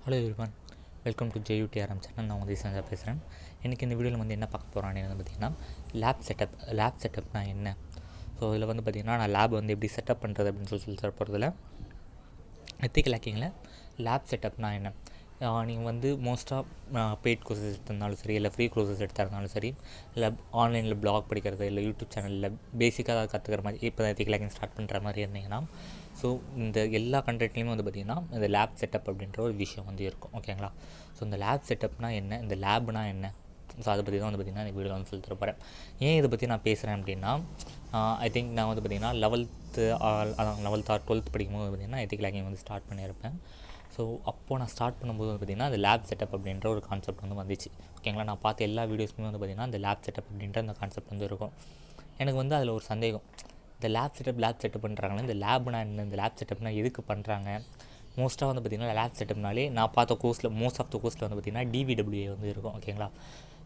Hello everyone, welcome to Jutrm channel. நான் வந்து சஞ்சா பேசுகிறேன். இன்றைக்கி இந்த வீடியோவில் வந்து என்ன பார்க்க போகிறேன்னு வந்து பார்த்திங்கன்னா லேப் செட்டப்னா என்ன. ஸோ இதில் வந்து பார்த்திங்கன்னா நான் லேப் வந்து எப்படி செட்டப் பண்ணுறது அப்படின்னு சொல்லி தர போகிறதுல எத்திக்கல் ஹேக்கிங்கில் லேப் செட்டப்னா என்ன. நீங்கள் வந்து மோஸ்ட்டாக பெய்ட் கோர்சஸ் எடுத்திருந்தாலும் சரி, இல்லை ஃப்ரீ கோர்சஸ் எடுத்திருந்தாலும் சரி, இல்லை ஆன்லைனில் பிளாக் படிக்கிறது, இல்லை யூடியூப் சேனலில் பேசிக்காக அதை கற்றுக்கிற மாதிரி இப்போ தான் எத்திக்கல் ஹேக்கிங் ஸ்டார்ட் பண்ணுற மாதிரி இருந்தீங்கன்னா, ஸோ இந்த எல்லா கண்டென்ட்லேயுமே வந்து பார்த்திங்கன்னா இந்த லேப் செட்டப் அப்படின்ற ஒரு விஷயம் வந்து இருக்கும். ஓகேங்களா? ஸோ இந்த லேப் செட்டப்னா என்ன, இந்த லேப்னா என்ன, ஸோ அதை பற்றி தான் வந்து பார்த்திங்கன்னா இந்த வீடியோவில் வந்து சொல்லி தர போகிறேன். ஏன் இதை பற்றி நான் பேசுகிறேன் அப்படின்னா, ஐ திங்க் நான் வந்து பார்த்திங்கன்னா 11th or 12th படிக்கும்போது பார்த்திங்கன்னா எத்திக்கல் ஹேக்கிங் வந்து ஸ்டார்ட் பண்ணியிருப்பேன். ஸோ அப்போது நான் ஸ்டார்ட் பண்ணும்போது வந்து பார்த்திங்கன்னா அந்த லேப் செட்டப் அப்படின்ற ஒரு கான்செப்ட் வந்து வந்துச்சு. ஓகேங்களா? நான் பார்த்த எல்லா வீடியோஸுமே வந்து பார்த்திங்கன்னா இந்த லேப் செட்டப் அப்படின்ற அந்த கான்செப்ட் வந்து இருக்கும். எனக்கு வந்து அதில் ஒரு சந்தேகம், இந்த லேப் செட்டப் பண்ணுறாங்களே, இந்த லேப்னா என்ன, இந்த லேப் செட்டப்னா எதுக்கு பண்ணுறாங்க. மோஸ்ட்டாக வந்து பார்த்திங்கன்னா லேப் செட்டப்னாலே நான் பார்த்த கோர்ஸில் மோஸ்ட் ஆஃப் த கோர்ஸில் வந்து பார்த்திங்கன்னா dvwa வந்து இருக்கும். ஓகேங்களா?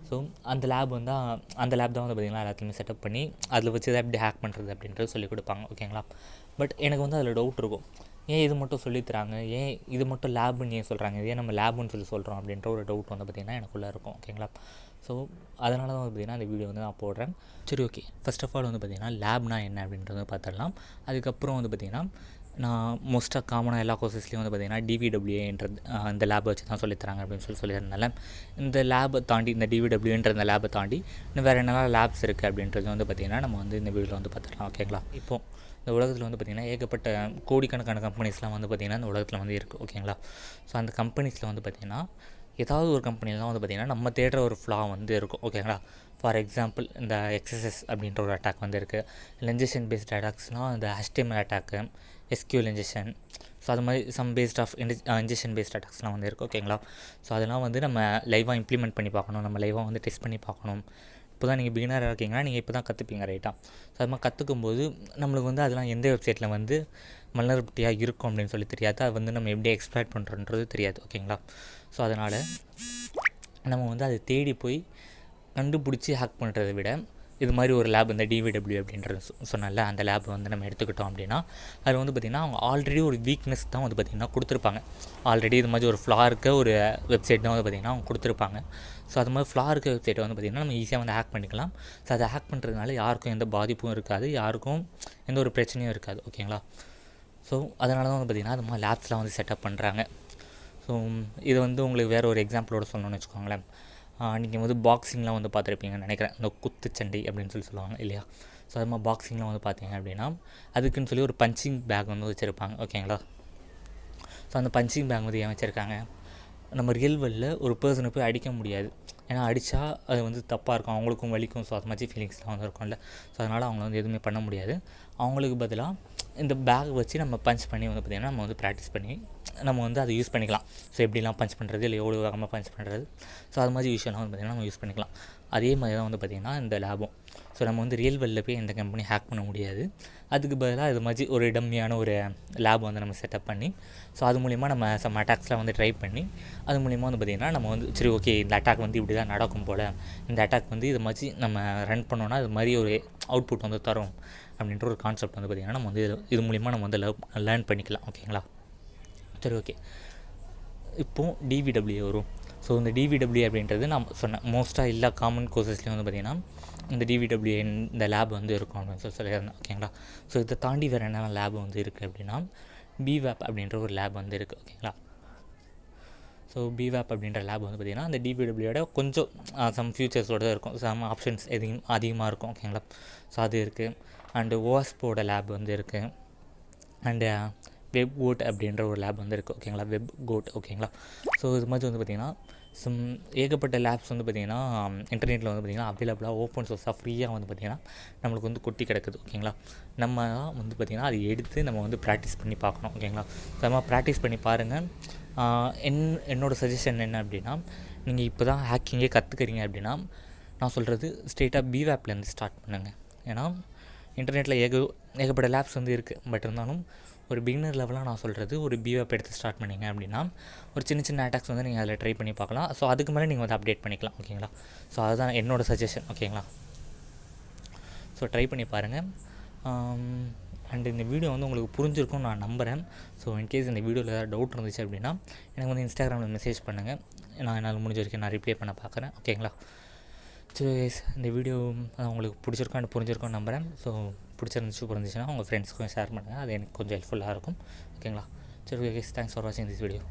ஸோ அந்த லேப் தான் வந்து பார்த்திங்கன்னா எல்லாத்தையுமே செட்டப் பண்ணி அதில் வச்சு அதை எப்படி ஹேக் பண்ணுறது அப்படின்றது சொல்லிக் கொடுப்பாங்க. ஓகேங்களா? பட் எனக்கு வந்து அதில் டவுட் இருக்கும், ஏன் இது மட்டும் சொல்லித்தராங்க, ஏன் இது மட்டும் லேபுன்னு ஏன் சொல்கிறாங்க, ஏன் நம்ம லேபுன்னு சொல்கிறோம் அப்படின்ற ஒரு டவுட் வந்து பார்த்திங்கன்னா எனக்குள்ளே இருக்கும். ஓகேங்களா? ஸோ அதனால தான் வந்து பார்த்திங்கன்னா இந்த வீடியோ வந்து நான் போடுறேன். சரி, ஓகே. ஃபர்ஸ்ட் ஆஃப் ஆல் வந்து பார்த்திங்கன்னா லேப்னா என்ன அப்படின்றத பார்த்துடலாம். அதுக்கப்புறம் வந்து பார்த்திங்கன்னா நான் மோஸ்ட்டாக காமனாக எல்லா கோர்சஸ்லேயும் வந்து பார்த்திங்கன்னா dvwaன்றது இந்த லேபை வச்சு தான் சொல்லித்தராங்க அப்படின்னு சொல்லியிருந்தால, இந்த லேபை தாண்டி, இந்த dvwaன்ற இந்த லேபை தாண்டி இன்னும் வேறு என்னெல்லாம் லேப்ஸ் இருக்குது அப்படின்றது வந்து பார்த்திங்கன்னா நம்ம வந்து இந்த வீடியோவில் வந்து பார்த்துடலாம். ஓகேங்களா? இப்போது இந்த உலகத்தில் வந்து பார்த்திங்கன்னா ஏகப்பட்ட கோடிக்கணக்கான கம்பெனிஸ்லாம் வந்து பார்த்திங்கன்னா இந்த உலகத்தில் வந்து இருக்குது. ஓகேங்களா? ஸோ அந்த கம்பெனிஸில் வந்து பார்த்திங்கன்னா ஏதாவது ஒரு கம்பெனியில் தான் வந்து பார்த்திங்கன்னா நம்ம தேடுற ஒரு ஃப்ளா வந்து இருக்கும். ஓகேங்களா? ஃபார் எக்ஸாம்பிள் இந்த எக்ஸசஸ் அப்படின்ற ஒரு அட்டாக் வந்து இருக்குது. இல்லை இன்ஜெக்ஷன் பேஸ்ட் அட்டாக்ஸ்னால் இந்த HTML attack, SQL injection, so அது மாதிரி some based of injection based அட்டாக்ஸ்லாம் வந்து இருக்குது. ஓகேங்களா? ஸோ அதெல்லாம் வந்து நம்ம லைவாக இம்ப்ளிமெண்ட் பண்ணி பார்க்கணும், நம்ம லைவாக வந்து டெஸ்ட் பண்ணி பார்க்கணும். இப்போ தான் நீங்கள் பிகினராக இருக்கீங்கன்னா நீங்கள் இப்போ தான் கற்றுப்பீங்க, ரைட்டாக? ஸோ அது மாதிரி கற்றுக்கும்போது நம்மளுக்கு வந்து அதெல்லாம் எந்த வெப்சைட்டில் வந்து வல்னரபிலிட்டியாக இருக்கும் அப்படின்னு சொல்லி தெரியாது, அது வந்து நம்ம எப்படி எக்ஸ்ப்ளாய்ட் பண்ணுறோன்றது தெரியாது. ஓகேங்களா? ஸோ அதனால் நம்ம வந்து அதை தேடி போய் கண்டுபிடிச்சி ஹேக் பண்ணுறதை விட, இது மாதிரி ஒரு லேப் இந்த dvwa அப்படின்றது சொன்னால அந்த லேப் வந்து நம்ம எடுத்துக்கிட்டோம் அப்படின்னா, அதில் வந்து பார்த்திங்கன்னா அவங்க ஆல்ரெடி ஒரு வீக்னஸ் தான் வந்து பார்த்திங்கன்னா கொடுத்துருப்பாங்க. ஆல்ரெடி இது மாதிரி ஒரு ஃப்ளா இருக்க ஒரு வெப்சைட் தான் வந்து பார்த்திங்கன்னா அவங்க கொடுத்துருப்பாங்க. ஸோ அது மாதிரி ஃப்ளா இருக்க வெப்சைட்டை வந்து பார்த்திங்கன்னா நம்ம ஈஸியாக வந்து ஹேக் பண்ணிக்கலாம். ஸோ அதை ஹேக் பண்ணுறதுனால யாருக்கும் எந்த பாதிப்பும் இருக்காது, யாருக்கும் எந்த ஒரு பிரச்சனையும் இருக்காது. ஓகேங்களா? ஸோ அதனால தான் வந்து பார்த்திங்கன்னா அது மாதிரி லேப்ஸ்லாம் வந்து செட்டப் பண்ணுறாங்க. ஸோ இது வந்து உங்களுக்கு வேறு ஒரு எக்ஸாம்பிளோட சொல்லணும்னு வச்சுக்கோங்களேன். நீங்கள் வந்து பாக்ஸிங்லாம் வந்து பார்த்துருப்பீங்கன்னு நினைக்கிறேன், இந்த குத்துச்சண்டை அப்படின்னு சொல்லுவாங்க இல்லையா? ஸோ அது மாதிரி பாக்ஸிங்லாம் வந்து பார்த்தீங்க அப்படின்னா அதுக்குன்னு சொல்லி ஒரு பஞ்சிங் பேக் வந்து வச்சுருப்பாங்க. ஓகேங்களா? ஸோ அந்த பஞ்சிங் பேக் வந்து ஏன் வச்சுருக்காங்க, நம்ம ரியல் வேர்ல்டில் ஒரு பர்சனை போய் அடிக்க முடியாது, ஏன்னா அடித்தா அது வந்து தப்பாக இருக்கும், அவங்களுக்கும் வலிக்கும். ஸோ அது மாதிரி ஃபீலிங்ஸ்லாம் வந்து இருக்கும்ல. ஸோ அதனால் அவங்க வந்து எதுவுமே பண்ண முடியாது. அவங்களுக்கு பதிலாக இந்த பேக் வச்சு நம்ம பஞ்ச் பண்ணி வந்து பார்த்திங்கன்னா நம்ம வந்து ப்ராக்டிஸ் பண்ணி நம்ம வந்து அதை யூஸ் பண்ணிக்கலாம். ஸோ எப்படிலாம் பஞ்ச் பண்ணுறது, இல்லை எவ்வளோ வேகமாக பஞ்ச் பண்ணுறது, ஸோ அது மாதிரி விஷயம்லாம் வந்து பார்த்திங்கன்னா நம்ம யூஸ் பண்ணிக்கலாம். அதே மாதிரி தான் வந்து பார்த்திங்கன்னா இந்த லேபும். ஸோ நம்ம வந்து ரியல் வேர்ல்டில் போய் எந்த கம்பெனி ஹேக் பண்ண முடியாது, அதுக்கு பதிலாக இது மாதிரி ஒரு டம்மியான ஒரு லேப் வந்து நம்ம செட்டப் பண்ணி, ஸோ அது மூலிமா நம்ம சம் அட்டாக்ஸ்லாம் வந்து ட்ரை பண்ணி, அது மூலிமா வந்து பார்த்திங்கன்னா நம்ம வந்து சரி ஓகே இந்த அட்டாக் வந்து இப்படி தான் நடக்கும் போல், இந்த அட்டாக் வந்து இது மாதிரி நம்ம ரன் பண்ணோன்னா இது மாதிரி ஒரு அவுட்புட் வந்து தரும் அப்படின்ற ஒரு கான்செப்ட் வந்து பார்த்திங்கன்னா நம்ம வந்து இது மூலிமா நம்ம வந்து லேர்ன் பண்ணிக்கலாம். ஓகேங்களா? சரி, ஓகே. இப்போது dvwa வரும். ஸோ இந்த dvwa அப்படின்றது நான் சொன்னேன், மோஸ்ட்டாக எல்லா காமன் கோர்சஸ்லேயும் வந்து பார்த்திங்கன்னா இந்த dvwa இந்த லேப் வந்து இருக்கும் அப்படின்னு சொல்லியிருந்தேன். ஓகேங்களா? ஸோ இதை தாண்டி வேறு என்னென்ன லேப் வந்து இருக்குது அப்படின்னா bwapp அப்படின்ற ஒரு லேப் வந்து இருக்குது. ஓகேங்களா? ஸோ bwapp அப்படின்ற லேப் வந்து பார்த்திங்கன்னா அந்த dvwa கொஞ்சம் சம் ஃபியூச்சர்ஸோடு தான் இருக்கும், சம் ஆப்ஷன்ஸ் அதிகமாக இருக்கும். ஓகேங்களா? ஸோ அது இருக்குது. அண்டு ஓஎஸ்போட லேப் வந்து இருக்குது. அண்டு webgoat அப்படின்ற ஒரு லேப் வந்து இருக்குது. ஓகேங்களா? webgoat. ஓகேங்களா? ஸோ இது மாதிரி வந்து பார்த்திங்கன்னா ஏகப்பட்ட லேப்ஸ் வந்து பார்த்திங்கன்னா இன்டர்நெட்டில் வந்து பார்த்திங்கன்னா அவைலபிளாக ஓப்பன் சோர்ஸாக ஃப்ரீயாக வந்து பார்த்திங்கன்னா நம்மளுக்கு வந்து கொட்டி கிடக்குது. ஓகேங்களா? நம்ம வந்து பார்த்திங்கன்னா அதை எடுத்து நம்ம வந்து ப்ராக்டிஸ் பண்ணி பார்க்கணும். ஓகேங்களா? நம்ம ப்ராக்டிஸ் பண்ணி பாருங்கள். என்னோடய சஜஷன் என்ன அப்படின்னா, நீங்கள் இப்போ தான் ஹேக்கிங்கே கற்றுக்கிறீங்க அப்படின்னா நான் சொல்கிறது ஸ்ட்ரெயிட்டாக bwappலேருந்து ஸ்டார்ட் பண்ணுங்கள். ஏன்னா இன்டர்நெட்டில் ஏகப்பட்ட லேப்ஸ் வந்து இருக்குது. பட் இருந்தாலும் ஒரு பிகினர் லெவலாக நான் சொல்கிறது ஒரு bwapp எடுத்து ஸ்டார்ட் பண்ணிங்க அப்படின்னா ஒரு சின்ன அட்டாக்ஸ் வந்து நீங்கள் அதில் ட்ரை பண்ணி பார்க்கலாம். ஸோ அதுக்கு மேலே நீங்கள் வந்து அப்டேட் பண்ணிக்கலாம். ஓகேங்களா? ஸோ அதுதான் என்னோடய சஜஷன். ஓகேங்களா? ஸோ ட்ரை பண்ணி பாருங்கள். அண்ட் இந்த வீடியோ வந்து உங்களுக்கு புரிஞ்சிருக்கும்னு நான் நம்புகிறேன். ஸோ இன்கேஸ் இந்த வீடியோவில் ஏதாவது டவுட் இருந்துச்சு அப்படின்னா எனக்கு வந்து இன்ஸ்டாகிராமில் மெசேஜ் பண்ணுங்கள். நான் என்னால் முடிஞ்ச வரைக்கும் நான் ரிப்ளை பண்ண பார்க்குறேன். ஓகேங்களா? ஸோ இந்த வீடியோ உங்களுக்கு பிடிச்சிருக்கோம் அண்ட் புரிஞ்சிருக்கோன்னு நம்புகிறேன். ஸோ புரிஞ்சிருந்துச்சுன்னா உங்கள் ஃப்ரெண்ட்ஸ்க்கும் ஷேர் பண்ணுங்கள். அது எனக்கு கொஞ்சம் ஹெல்ப்ஃபுல்லாக இருக்கும். ஓகேங்களா? சரி, தேங்க்ஸ் ஃபார் வாட்சிங் திஸ் வீடியோ.